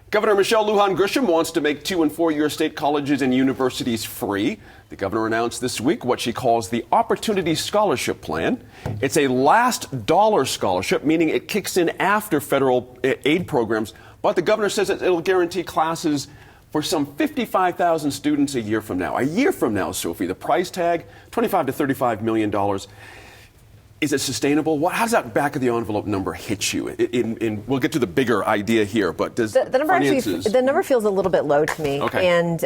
Governor Michelle Lujan Grisham wants to make 2- and 4-year state colleges and universities free. The governor announced this week what she calls the Opportunity Scholarship Plan. It's a last dollar scholarship, meaning it kicks in after federal aid programs. But the governor says it'll guarantee classes for some 55,000 students a year from now. A year from now, Sophie, the price tag, $25 to $35 million. Is it sustainable? How does that back of the envelope number hit you? We'll get to the bigger idea here, but does the number finances... the number feels a little bit low to me, okay. and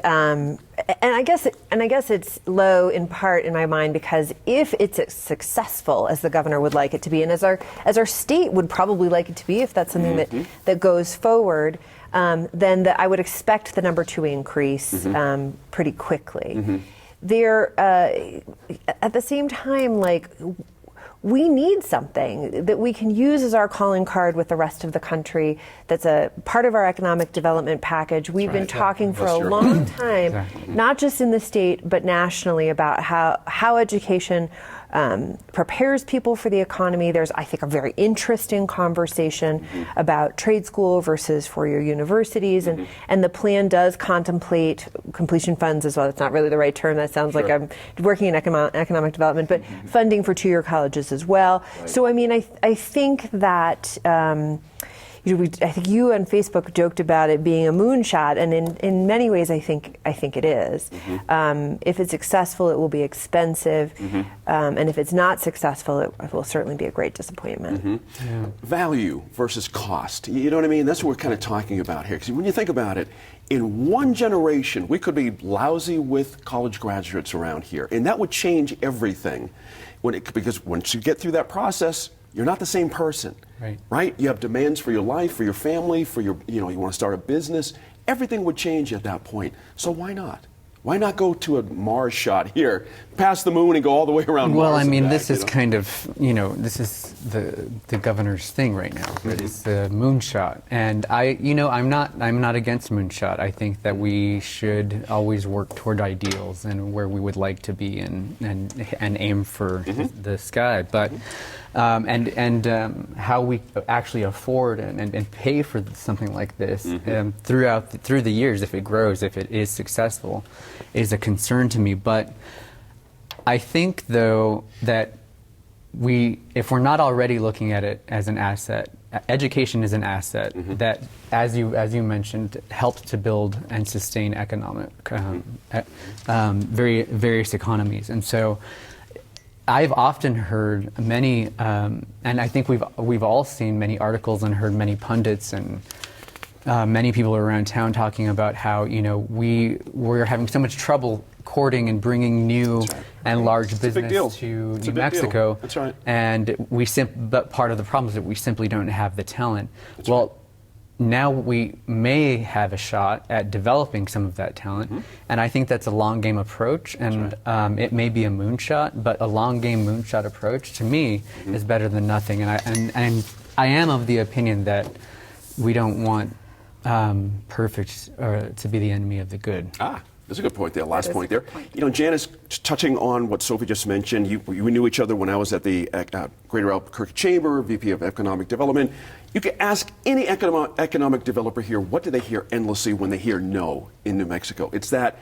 I guess it's low in part in my mind because if it's as successful as the governor would like it to be, and as our state would probably like it to be, if that's something that goes forward, then I would expect the number to increase pretty quickly. There, at the same time, we need something that we can use as our calling card with the rest of the country that's a part of our economic development package. We've been talking for a long time, not just in the state, but nationally about how education prepares people for the economy. There's, I think, a very interesting conversation about trade school versus four-year universities, and the plan does contemplate completion funds as well. It's not really the right term. That sounds like I'm working in economic development, but funding for two-year colleges as well. So, I mean, I think that I think you on Facebook joked about it being a moonshot, and in many ways, I think it is. If it's successful, it will be expensive, and if it's not successful, it will certainly be a great disappointment. Value versus cost. You know what I mean? That's what we're kind of talking about here. Because when you think about it, in one generation, we could be lousy with college graduates around here, and that would change everything. Because once you get through that process, you're not the same person, right? You have demands for your life, for your family, for your, you want to start a business. Everything would change at that point. So why not? Why not go to a Mars shot here, past the moon and go all the way around Mars? Well, I mean, back, this is kind of, this is the governor's thing right now. It's the moonshot, and I'm not against moonshot. I think that we should always work toward ideals and where we would like to be, and aim for the sky. But how we actually afford and pay for something like this through the years, if it grows, if it is successful, is a concern to me. But I think, though, that if we're not already looking at it as an asset, education is an asset that, as you mentioned, helps to build and sustain economic various economies. And so I've often heard many, and I think we've all seen many articles and heard many pundits and many people around town talking about how we're having so much trouble courting and bringing new and large business to New Mexico. That's right. And but part of the problem is that we simply don't have the talent. Now we may have a shot at developing some of that talent, and I think that's a long game approach, and it may be a moonshot, but a long game moonshot approach to me is better than nothing. And I am of the opinion that we don't want perfect to be the enemy of the good. That's a good point there, last point there. Janice, touching on what Sophie just mentioned, we knew each other when I was at the Greater Albuquerque Chamber, VP of Economic Development. You can ask any economic developer here, what do they hear endlessly when they hear no in New Mexico? It's that,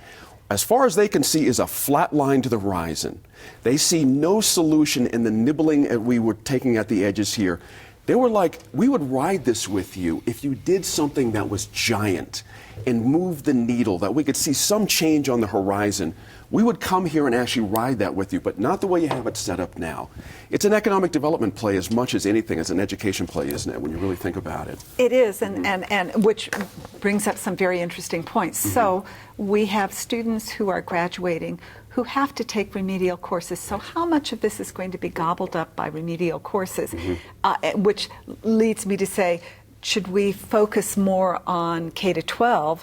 as far as they can see, is a flat line to the horizon. They see no solution in the nibbling that we were taking at the edges here. They were like, we would ride this with you if you did something that was giant and moved the needle, that we could see some change on the horizon. We would come here and actually ride that with you, but not the way you have it set up now. It's an economic development play as much as anything, as an education play, isn't it, when you really think about it? It is, and which brings up some very interesting points. So we have students who are graduating who have to take remedial courses. So how much of this is going to be gobbled up by remedial courses? Which leads me to say, should we focus more on K-12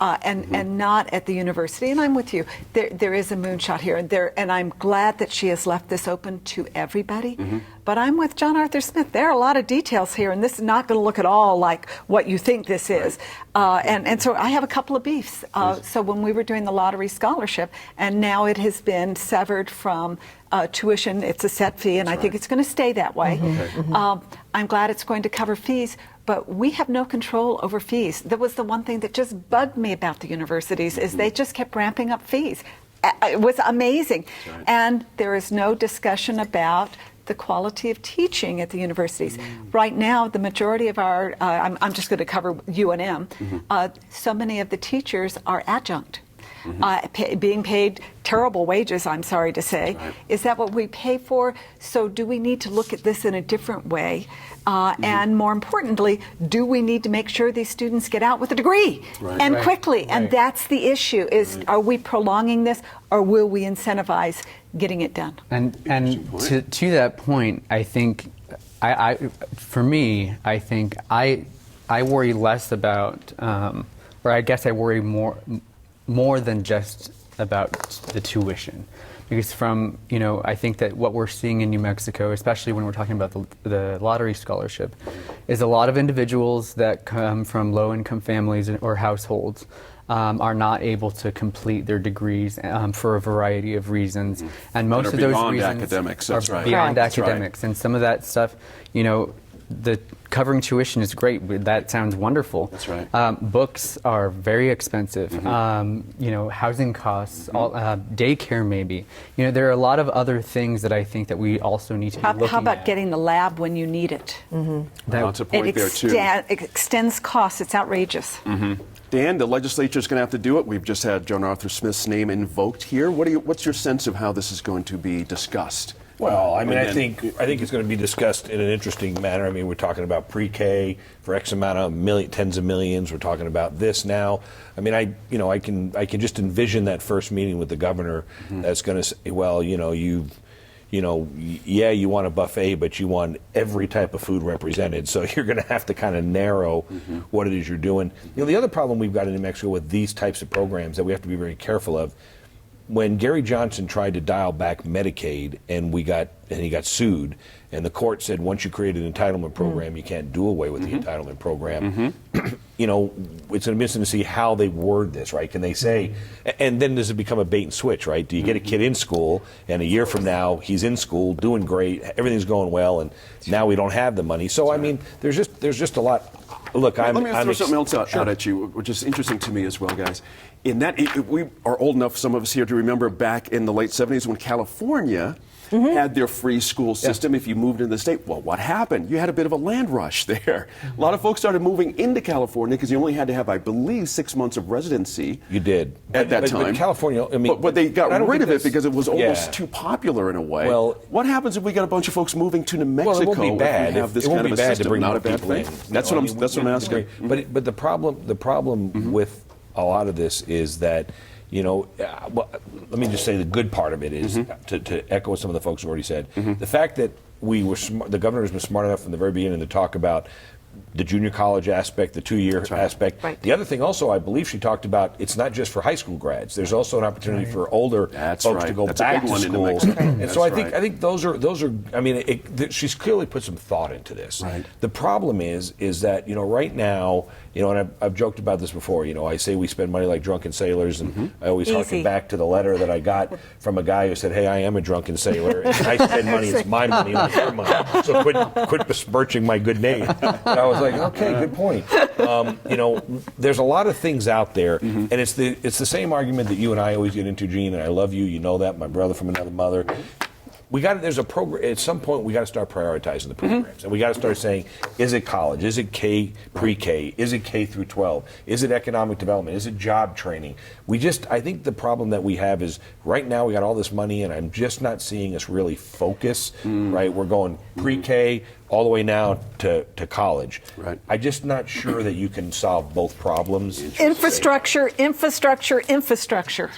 and not at the university? And I'm with you. There is a moonshot here, and I'm glad that she has left this open to everybody. But I'm with John Arthur Smith. There are a lot of details here, and this is not going to look at all like what you think this is. And so I have a couple of beefs. So when we were doing the lottery scholarship, and now it has been severed from tuition. It's a set fee, and I think it's going to stay that way. I'm glad it's going to cover fees, but we have no control over fees. That was the one thing that just bugged me about the universities, is they just kept ramping up fees. It was amazing. Right. And there is no discussion about the quality of teaching at the universities. Right now, the majority of our, I'm just going to cover UNM, so many of the teachers are adjunct. Being paid terrible wages, I'm sorry to say. Right. Is that what we pay for? So do we need to look at this in a different way? And more importantly, do we need to make sure these students get out with a degree Right. and Right. quickly? And Right. that's the issue, is are we prolonging this, or will we incentivize getting it done? And point. to that point, I think, for me, I think I worry less about, or I guess I worry more than just about the tuition, because I think that what we're seeing in New Mexico, especially when we're talking about the lottery scholarship, is a lot of individuals that come from low-income families or households are not able to complete their degrees for a variety of reasons, and most are of those beyond reasons academics, are that's right. beyond That's right. academics, and some of that stuff, the covering tuition is great. That sounds wonderful. That's right. Books are very expensive. Housing costs, daycare maybe. There are a lot of other things that I think that we also need to be looking at. How about getting the lab when you need it? That's a It, point there, too. it extends costs. It's outrageous. Dan, the legislature is going to have to do it. We've just had Joan Arthur Smith's name invoked here. What's your sense of how this is going to be discussed? Well, I mean, And I think it's going to be discussed in an interesting manner. I mean, we're talking about pre-K for X amount of tens of millions. We're talking about this now. I mean, I can just envision that first meeting with the governor that's going to say, well, you want a buffet, but you want every type of food represented. So you're going to have to kind of narrow what it is you're doing. The other problem we've got in New Mexico with these types of programs that we have to be very careful of. When Gary Johnson tried to dial back Medicaid and he got sued, and the court said once you create an entitlement program, you can't do away with the entitlement program. It's an interesting to see how they word this, right? Can they say, and then does it become a bait and switch, right? Do you get a kid in school, and a year from now he's in school doing great, everything's going well, and now we don't have the money? So I mean, there's just a lot. Look, Let me throw something else out at you, which is interesting to me as well, guys. In that, we are old enough, some of us here, to remember back in the late 70s when California had their free school system. If you moved into the state, well, what happened? You had a bit of a land rush there. A lot of folks started moving into California because you only had to have, I believe, 6 months of residency. You did At that but time. California, I mean, but they got I don't rid think of it that's- because it was almost yeah. too popular in a way. Well- what happens if we got a bunch of folks moving to New Mexico? Well, it won't be bad. If we have this it won't kind be of a bad system? to bring Not more a bad people thing. in. That's what I'm asking. But the problem with a lot of this is that let me just say the good part of it is to echo what some of the folks have already said. The fact that the governor has been smart enough from the very beginning to talk about the junior college aspect, the 2-year aspect. Right. The other thing also, I believe she talked about, it's not just for high school grads. There's also an opportunity for older folks to go That's a back big to one in New school. Mexico. And That's so I right. think those are. I mean, she's clearly put some thought into this. Right. The problem is that right now, and I've joked about this before. I say we spend money like drunken sailors, and I always harken Easy. back to the letter that I got from a guy who said, "Hey, I am a drunken sailor, and I spend money. It's my money, not your money. So quit besmirching my good name." And I was like, "Okay, good point." There's a lot of things out there, and it's the same argument that you and I always get into, Gene. And I love you. You know that, my brother from another mother. There's a program. At some point, we got to start prioritizing the programs, and we got to start saying, is it college? Is it pre-K? Is it K through 12? Is it economic development? Is it job training? I think the problem that we have is right now we got all this money, and I'm just not seeing us really focus. Right, we're going pre-K all the way now to college. Right. I'm just not sure that you can solve both problems. Infrastructure. That's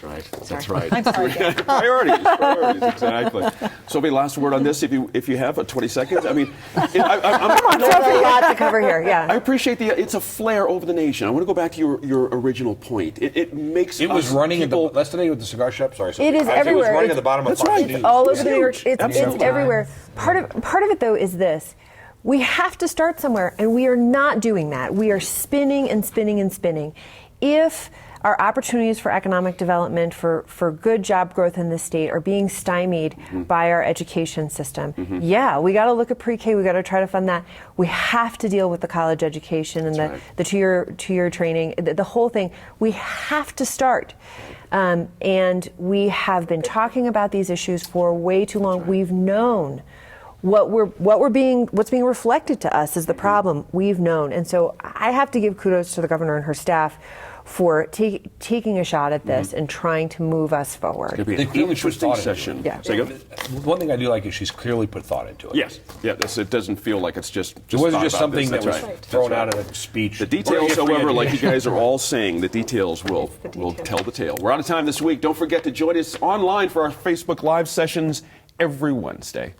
right. That's right. I'm sorry, Dan. Priorities, exactly. Sophie, last word on this, if you have 20 seconds. I mean, Sophie, a lot to cover here. I Yeah. appreciate it's a flare over the nation. I want to go back to your original point. It makes It was us running people, at the, let's today with the cigar shop. Sorry, It is It everywhere. was running It's- at the bottom of That's Fox right. News. It's all over It's the New York. huge. It's Absolutely. everywhere. Part of it, though, is this. We have to start somewhere, and we are not doing that. We are spinning and spinning and spinning. if our opportunities for economic development, for good job growth in the state are being stymied by our education system. Yeah, we got to look at pre-K. We got to try to fund that. We have to deal with the college education and the two-year training, the whole thing. We have to start. And we have been talking about these issues for way too long. We've known what's being reflected to us is the problem. We've known, and so I have to give kudos to the governor and her staff for taking a shot at this and trying to move us forward. It's going to be They an clearly put interesting thought into session. it. Yeah. Say again? One thing I do like is she's clearly put thought into it. Yes. Yeah. It doesn't feel like it's just. It wasn't thought just about something this. that was That's right. thrown That's out right. of a speech. The details, however, like you guys are all saying, the details will tell the tale. We're out of time this week. Don't forget to join us online for our Facebook Live sessions every Wednesday.